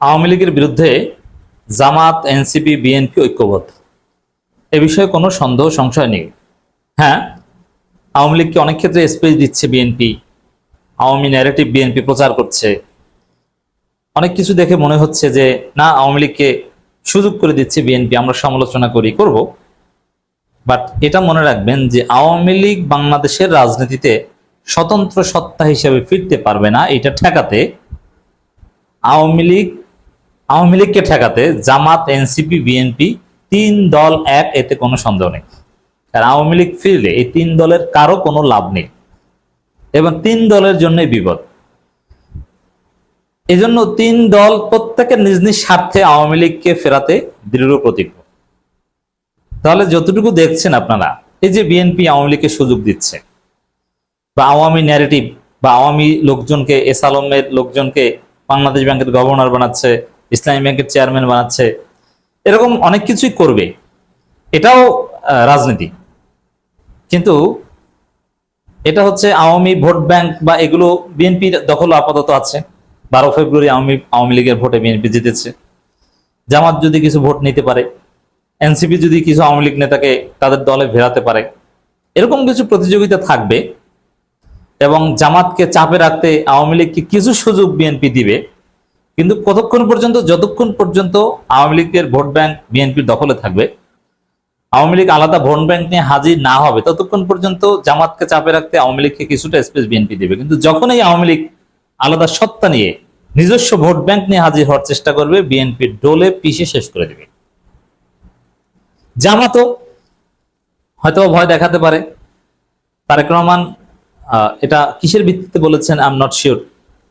আওয়ামী লীগের বিরুদ্ধে জামাত, NCP, BNP ঐক্যবদ্ধ, এ বিষয়ে কোনো সন্দেহ সংশয় নেই। হ্যাঁ, আওয়ামী লীগকে অনেক ক্ষেত্রে স্পেস দিচ্ছে বিএনপি, আওয়ামী ন্যারেটিভ বিএনপি প্রচার করছে। অনেক কিছু দেখে মনে হচ্ছে যে না, আওয়ামী লীগকে সুযোগ করে দিচ্ছে বিএনপি, আমরা সমালোচনা করব। বাট এটা মনে রাখবেন যে আওয়ামী লীগ বাংলাদেশের রাজনীতিতে স্বতন্ত্র সত্তা হিসেবে ফিরতে পারবে না। এটা ঠেকাতে আওয়ামী লীগকে ঠেকাতে জামাত, এনসিপি, বিএনপি তিন দল এক, এতে কোনো সন্দেহ নেই। আর আওয়ামী লীগ ফিরলে এই তিন দলের কারো কোনো লাভ নেই এবং তিন দলের জন্যই বিপদ। এজন্য তিন দল প্রত্যেকের নিজ নিজ স্বার্থে আওয়ামী লীগকে ফেরাতে দৃঢ় প্রতিজ্ঞ। তাহলে যতটুকু দেখছেন আপনারা, এই যে বিএনপি আওয়ামী লীগকে সুযোগ দিচ্ছে, বা আওয়ামী ন্যারেটিভ বা আওয়ামী লোকজনকে, এস আলমের লোকজনকে বাংলাদেশ ব্যাংকের গভর্নর বানাচ্ছে, ইসলামী ব্যাংকের চেয়ারম্যান বানাচ্ছে, এরকম অনেক কিছুই করবে। এটাও রাজনীতি, কিন্তু এটা হচ্ছে আওয়ামী ভোট ব্যাংক বা এগুলো বিএনপির দখল আপাতত আছে। 12 ফেব্রুয়ারি আওয়ামী লীগের ভোটে বিএনপি জিতেছে। জামাত যদি কিছু ভোট নিতে পারে, এনসিপি যদি কিছু আওয়ামী লীগ নেতাকে তাদের দলে ফেরাতে পারে, এরকম কিছু প্রতিযোগিতা থাকবে এবং জামাতকে চাপে রাখতে আওয়ামী লীগকে কিছু সুযোগ বিএনপি দিবে। কিন্তু যতক্ষণ পর্যন্ত আওয়ামী লীগের ভোট ব্যাংক বিএনপির দখলে থাকবে, আওয়ামী লীগ আলাদা ভোট ব্যাংক নিয়ে হাজির না হবে, ততক্ষণ পর্যন্ত জামাতকে চাপে রাখতে আওয়ামী লীগকে কিছুটা স্পেস বিএনপি দিবে। কিন্তু যখনই আওয়ামী লীগ আলাদা সত্তা নিয়ে নিজস্ব ভোট ব্যাংক নিয়ে হাজির হওয়ার চেষ্টা করবে, বিএনপির ডোলে পিষে শেষ করে দেবে। জামাতও হয়তো ভয় দেখাতে পারে। তারেক রহমান এটা কিসের ভিত্তিতে বলেছেন আই এম নট শিওর,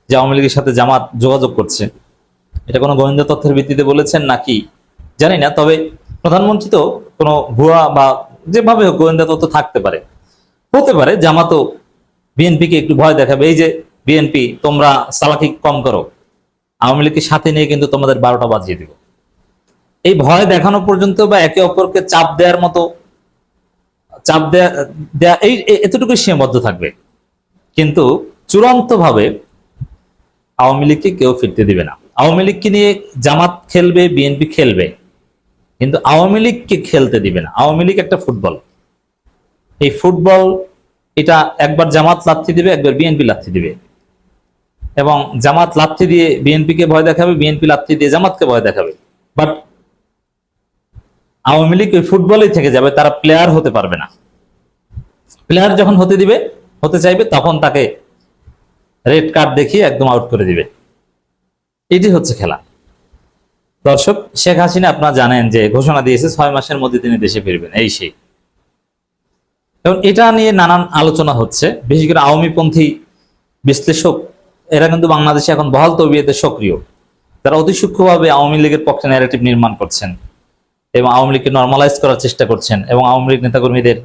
যে আওয়ামী লীগের সাথে জামাত যোগাযোগ করছে। এটা কোনো গোয়েন্দা তথ্যের ভিত্তিতে বলেছেন নাকি জানি না, তবে প্রধানমন্ত্রী তো কোনো ভুয়া বা যেভাবে হোক গোয়েন্দা তথ্য থাকতে পারে, হতে পারে জামাতও বিএনপিকে একটু ভয় দেখাবে। এই যে বিএনপি, তোমরা চালাকি কম করো, আওয়ামী লীগকে সাথে নিয়ে কিন্তু তোমাদের 12টা বাজিয়ে দিব। এই ভয় দেখানো পর্যন্ত বা একে অপরকে চাপ দেওয়ার মতো দেয়া এই এতটুকু সীমাবদ্ধ থাকবে। কিন্তু চূড়ান্ত ভাবে আওয়ামী লীগকে কেউ ফিরতে দিবে না। আওয়ামী লীগকে নিয়ে জামাত খেলবে, বিএনপি খেলবে, কিন্তু আওয়ামী লীগকে খেলতে দিবে না। আওয়ামী লীগ একটা ফুটবল, এই ফুটবল এটা একবার জামাত লাথি দিবে, একবার বিএনপি লাথি দিবে, এবং জামাত লাথি দিয়ে বিএনপিকে ভয় দেখাবে, বিএনপি লাথি দিয়ে জামাতকে ভয় দেখাবে। বাট আওয়ামী লীগ ওই ফুটবলেই থেকে যাবে, তারা প্লেয়ার হতে পারবে না। প্লেয়ার যখন হতে চাইবে, তখন তাকে রেড কার্ড দেখিয়ে একদম আউট করে দিবে। এটি হচ্ছে খেলা। দর্শক, শেখ হাসিনা আপনারা জানেন যে ঘোষণা দিয়েছে 6 মাসের মধ্যে তিনি দেশে ফিরবেন, এই সেই। এবং এটা নিয়ে নানান আলোচনা হচ্ছে, বিশেষ করে আওয়ামীপন্থী বিশ্লেষক এরা কিন্তু বাংলাদেশে এখন বহাল তবিয়তে সক্রিয়। তারা অতি সূক্ষ্মভাবে আওয়ামী লীগের পক্ষে ন্যারেটিভ নির্মাণ করছেন এবং আওয়ামী লীগকে নর্মালাইজ করার চেষ্টা করছেন এবং আওয়ামী লীগ নেতাকর্মীদের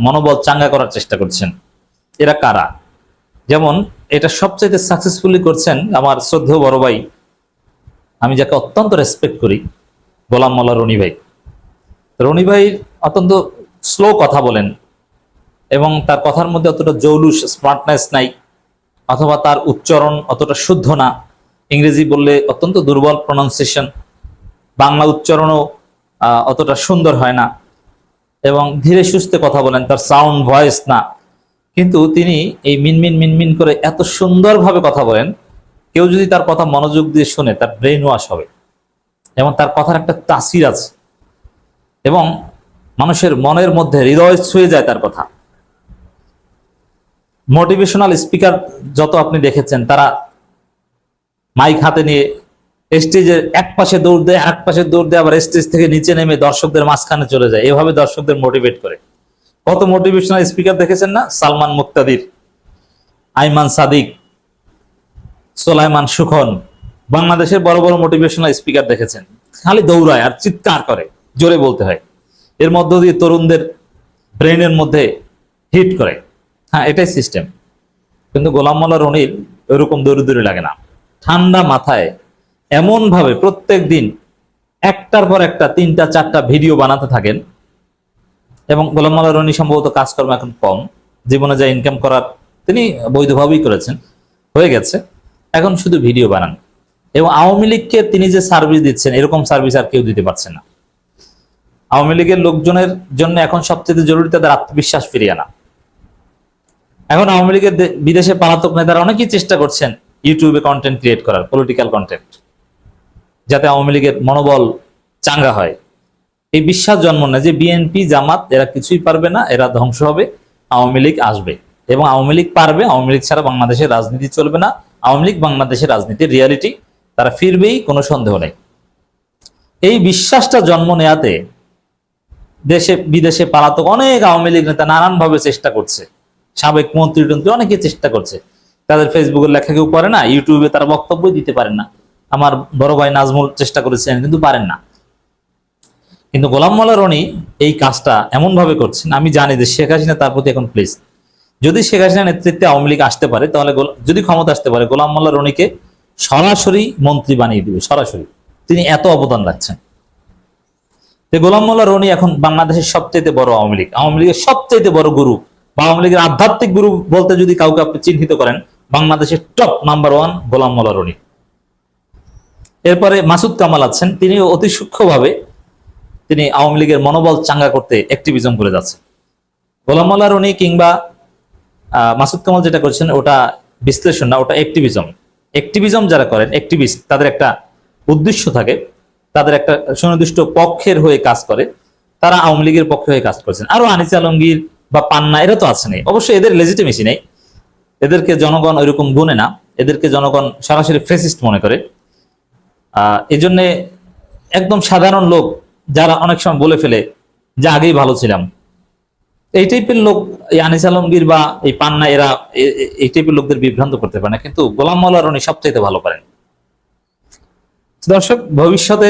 মনোবল চাঙ্গা করার চেষ্টা করছেন। এরা কারা? যেমন এটা সবচাইতে সাকসেসফুলি করছেন আমার শ্রদ্ধেয় বড় ভাই, আমি যাকে অত্যন্ত রেসপেক্ট করি, গোলাম মোল্লা রনি ভাই। রনি ভাই অত্যন্ত স্লো কথা বলেন এবং তার কথার মধ্যে অতটা জৌলুস, স্মার্টনেস নাই, অথবা তার উচ্চারণ অতটা শুদ্ধ না। ইংরেজি বললে অত্যন্ত দুর্বল প্রনাউন্সিয়েশন, বাংলা উচ্চারণও অতটা সুন্দর হয় না এবং ধীরে সুস্থে কথা বলেন, তার সাউন্ড ভয়েস না। কিন্তু তিনি এই মিনমিন করে এত সুন্দরভাবে কথা বলেন, কেউ যদি তার কথা মনোযোগ দিয়ে শুনে তার ব্রেন ওয়াশ হবে এবং তার কথার একটা তাসির আছে এবং মানুষের মনের মধ্যে হৃদয় ছুঁয়ে যায় তার কথা। মোটিভেশনাল স্পিকার যত আপনি দেখেছেন, তারা মাইক হাতে নিয়ে স্টেজের এক পাশে দৌড় দেয়, আবার স্টেজ থেকে নিচে নেমে দর্শকদের মাঝখানে চলে যায়, এভাবে দর্শকদের মোটিভেট করে। কত মোটিভেশনাল স্পিকার দেখেছেন না? সালমান মুক্তাদির, আইমান সাদিক, সোলাইমান সুখন, বাংলাদেশের বড় বড় মোটিভেশনাল স্পিকার দেখেছেন, খালি দৌড়ায় আর চিৎকার করে, জোরে বলতে হয়, এর মধ্য দিয়ে তরুণদের ব্রেনের মধ্যে হিট করে। হ্যাঁ, এটাই সিস্টেম। কিন্তু গোলাম মোল্লা রনির ওইরকম দৌড়ে লাগে না। ঠান্ডা মাথায় এমন ভাবে প্রত্যেক দিন একটার পর একটা 3টা-4টা ভিডিও বানাতে থাকেন। এবং গোলাম মোল্লা রনি সম্ভবত কাজকর্ম এখন কম, জীবনে যা ইনকাম করার তিনি বৈধভাবেই করেছেন, হয়ে গেছে, এখন শুধু ভিডিও বানান এবং আওয়ামী লীগকে তিনি যে সার্ভিস দিচ্ছেন এরকম সার্ভিস আর কেউ দিতে পারছে না। আওয়ামী লীগের লোকজনের জন্য এখন সবচেয়ে জরুরি তাদের আত্মবিশ্বাস ফিরিয়ে আনা। এখন আওয়ামী লীগের বিদেশে পলাতক নেতারা অনেকেই চেষ্টা করছেন ইউটিউবে কন্টেন্ট ক্রিয়েট করার, পলিটিক্যাল কন্টেন্ট, যাতে আওয়ামী লীগের মনোবল চাঙ্গা হয়। এই বিশ্বাস জন্ম নেয় যে বিএনপি জামাত এরা কিছুই পারবে না, এরা ধ্বংস হবে, আওয়ামী লীগ আসবে এবং আওয়ামী লীগ পারবে। আওয়ামী লীগ ছাড়া বাংলাদেশের রাজনীতি চলবে না, আওয়ামী লীগ বাংলাদেশের রাজনীতির রিয়ালিটি, তারা ফিরবেই, কোনো সন্দেহ নেই। এই বিশ্বাসটা জন্ম নেয়াতে দেশে বিদেশে পলাতক অনেক আওয়ামী লীগ নেতা নানানভাবে চেষ্টা করছে, সাবেক মন্ত্রী টন্ত্রী অনেকে চেষ্টা করছে। তাদের ফেসবুকের লেখা কেউ পড়ে না, ইউটিউবে তারা বক্তব্যই দিতে পারেন না। আমার বড় ভাই নাজমুল চেষ্টা করেছেন কিন্তু পারেন না। কিন্তু গোলাম মোল্লা রনি এই কাজটা এমন ভাবে করছেন, আমি জানি যে শেখ হাসিনা তার প্রতি এখন প্লিজ, যদি শেখ হাসিনার নেতৃত্বে আওয়ামী লীগ আসতে পারে, তাহলে যদি ক্ষমতা আসতে পারে, গোলাম মোল্লা রনিকে সরাসরি মন্ত্রী বানিয়ে দিবে, সরাসরি। তিনি এত অবদান রাখছেন। গোলাম মোল্লা রনি এখন বাংলাদেশের সবচেয়ে বড় আওয়ামী লীগ, আওয়ামী লীগের সবচেয়ে বড় গুরু বা আওয়ামী লীগের আধ্যাত্মিক গুরু বলতে যদি কাউকে আপনি চিহ্নিত করেন, বাংলাদেশের টপ নাম্বার 1 গোলাম মোল্লা রনি। এরপরে মাসুদ কামাল আছেন, তিনি অতি সূক্ষ্মভাবে তিনি আওয়ামী লীগের মনোবল চাঙ্গা করতে অ্যাক্টিভিজম করে যাচ্ছে। গোলাম মোল্লা রনি কিংবা মাসুদ কামাল যেটা করছেন ওটা বিশ্লেষণ না, ওটা অ্যাক্টিভিজম। অ্যাক্টিভিজম যারা করেন, অ্যাক্টিভিস্ট, তাদের একটা উদ্দেশ্য থাকে, তাদের একটা সুনির্দিষ্ট পক্ষের হয়ে কাজ করে, তারা আওয়ামী লীগের পক্ষে হয়ে কাজ করছেন। আরো আনিস আলমগীর বা পান্না এরা তো আছে নেই, অবশ্যই এদের লেজিটিমেসি নেই, এদেরকে জনগণ ওইরকম গুনে না, এদেরকে জনগণ সরাসরি ফেসিস্ট মনে করে। এই জন্য একদম সাধারণ লোক যারা অনেক সময় বলে ফেলে যে আগেই ভালো ছিলাম, এই টাইপের লোক, এই আনিস আলমগীর বা এই পান্না এরা এই টাইপের লোকদের বিভ্রান্ত করতে পারে না, কিন্তু গোলাম মোল্লা রনি সবচাইতে ভালো পারেন। দর্শক, ভবিষ্যতে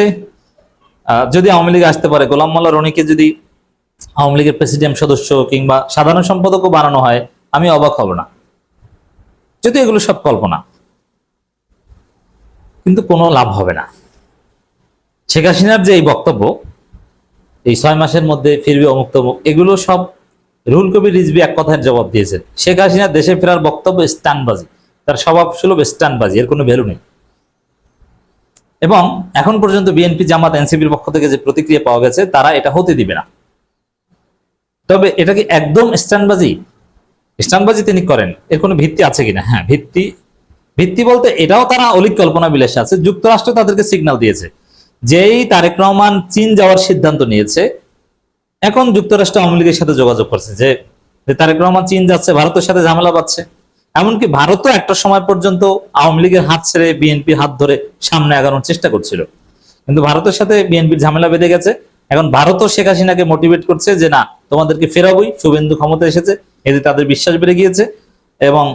যদি আওয়ামী লীগ আসতে পারে, গোলাম মোল্লা রনিকে যদি আওয়ামী লীগের প্রেসিডেন্ট সদস্য কিংবা সাধারণ সম্পাদকও বানানো হয়, আমি অবাক হব না। যদি এগুলো সব কল্পনা, কিন্তু কোনো লাভ হবে না। শেখ হাসিনার যে এই বক্তব্য, এই 6 মাসের মধ্যে ফিরবে অমুক তমুক, এগুলো সব রুহুল কবির রিজভী এক কথায় জবাব দিয়েছেন। শেখ হাসিনা দেশে ফেরার বক্তব্য স্ট্যান্ডবাজি, তার স্বভাব সুলভ স্ট্যান্ডবাজি, এর কোনো ভ্যালু নেই। এবং এখন পর্যন্ত বিএনপি জামাত এনসিপির পক্ষ থেকে যে প্রতিক্রিয়া পাওয়া গেছে, তারা এটা হতে দিবে না। তবে এটা কি একদম স্ট্যান্ডবাজি? স্ট্যান্ডবাজি তিনি করেন, এর কোনো ভিত্তি আছে কিনা? হ্যাঁ, ভিত্তি বলতে এটাও তারা অলিক কল্পনা বিলাসে আছে। যুক্তরাষ্ট্র তাদেরকে সিগন্যাল দিয়েছে, যেই তারেক রহমান চীন যাওয়ার সিদ্ধান্ত নিয়েছে, এখন যুক্তরাষ্ট্র আওয়ামী লীগের সাথে যোগাযোগ করছে যে তারেক রহমান চীন যাচ্ছে, ভারতের সাথে ঝামেলা পাচ্ছে। এমনকি ভারতও একটা সময় পর্যন্ত আওয়ামী লীগের হাত ছেড়ে বিএনপির হাত ধরে সামনে আগানোর চেষ্টা করছিল, কিন্তু ভারতের সাথে বিএনপির ঝামেলা বেঁধে গেছে। এখন ভারতও শেখ হাসিনাকে মোটিভেট করছে যে না, তোমাদেরকে ফেরাবই, শুভেন্দু ক্ষমতা এসেছে, এতে তাদের বিশ্বাস বেড়ে গিয়েছে। এবং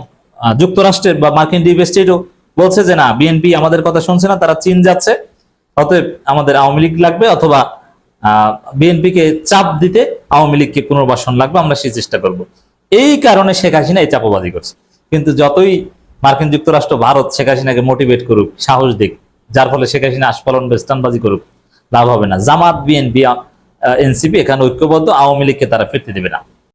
যুক্তরাষ্ট্রের বা মার্কিন ডিপ স্টেটও বলছে যে না, বিএনপি আমাদের কথা শুনছে না, তারা চীন যাচ্ছে, অতএব আমাদের আওয়ামী লীগ লাগবে, অথবা বিএনপিকে চাপ দিতে আওয়ামী লীগকে পুনর্বাসন লাগবে, আমরা সেই চেষ্টা করব। এই কারণে শেখ হাসিনা এই চাপাবাজি করছে। কিন্তু যতই মার্কিন যুক্তরাষ্ট্র, ভারত শেখ হাসিনাকে মোটিভেট করুক, সাহস দিক, যার ফলে শেখ হাসিনা আস্ফালন বা স্টানবাজি করুক, লাভ হবে না। জামাত, বিএনপি, এনসিপি এখানে ঐক্যবদ্ধ, আওয়ামী লীগকে তারা ফিরতে দেবে না।